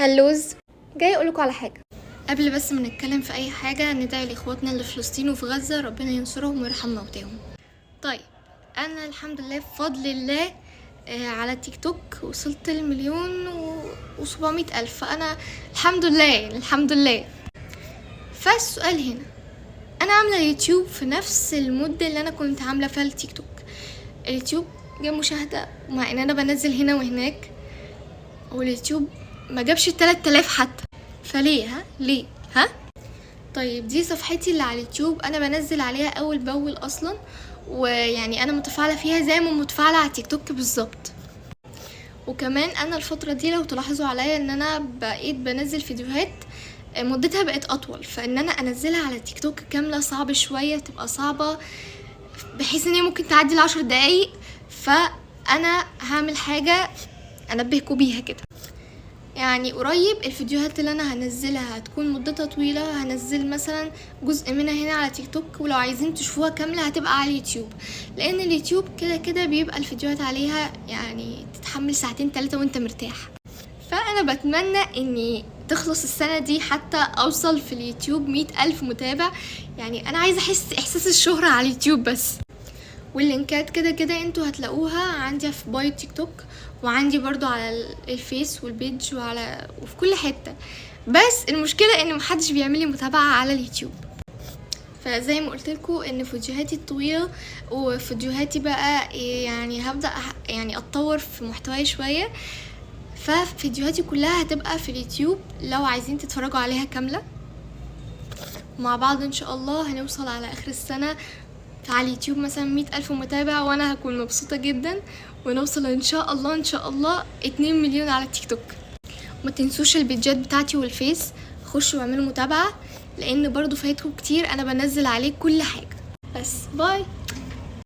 هلوز، جاي اقولكوا على حاجه. قبل بس ما نتكلم في اي حاجه ندعي لاخواتنا اللي في فلسطين وفي غزه، ربنا ينصرهم ويرحم موتاهم. طيب، انا الحمد لله بفضل الله على تيك توك وصلت المليون و700 الف، فانا الحمد لله. فالسؤال هنا، انا عامله يوتيوب في نفس المده اللي انا كنت عامله فيها التيك توك. اليوتيوب جاب مشاهده مع ان انا بنزل هنا وهناك، واليوتيوب ما جابش 3000 حتى. فليه؟ ليه؟ طيب، دي صفحتي اللي على اليوتيوب، انا بنزل عليها اول باول اصلا، ويعني انا متفاعله فيها زي ما متفاعله على تيك توك بالظبط. وكمان انا الفتره دي لو تلاحظوا عليا ان انا بقيت بنزل فيديوهات مدتها بقت اطول، فان انا انزلها على تيك توك كامله صعب شويه، تبقى صعبه بحيث ان هي ممكن تعدي ال10 دقايق. فانا هعمل حاجه انبهكوا بيها كده. يعني قريب الفيديوهات اللي انا هنزلها هتكون مدتها طويلة، هنزل مثلا جزء منها هنا على تيك توك، ولو عايزين تشوفوها كاملة هتبقى على اليوتيوب، لان اليوتيوب كده بيبقى الفيديوهات عليها يعني تتحمل 2-3 ساعات وانت مرتاح. فانا بتمنى اني تخلص السنة دي حتى اوصل في اليوتيوب 100 الف متابع. يعني انا عايزة احس احساس الشهرة على اليوتيوب بس. واللينكات كده انتوا هتلاقوها عندي في بايو تيك توك، وعندي برضو على الفيس والبيج وفي كل حتة. بس المشكلة ان محدش بيعمل لي متابعة على اليوتيوب. فزي ما قلت لكم ان فيديوهاتي الطويلة وفيديوهاتي بقى يعني هبدأ يعني اتطور في محتواي شوية. ففيديوهاتي كلها هتبقى في اليوتيوب لو عايزين تتفرجوا عليها كاملة. مع بعض ان شاء الله هنوصل على اخر السنة على اليوتيوب مثلا 100 الف متابع، وانا هكون مبسوطة جدا. ونوصل ان شاء الله 2 مليون على التيك توك. وما تنسوش البيجات بتاعتي والفيس، خشوا واعملوا متابعة، لان برضو فايتكم كتير، انا بنزل عليه كل حاجة. بس باي.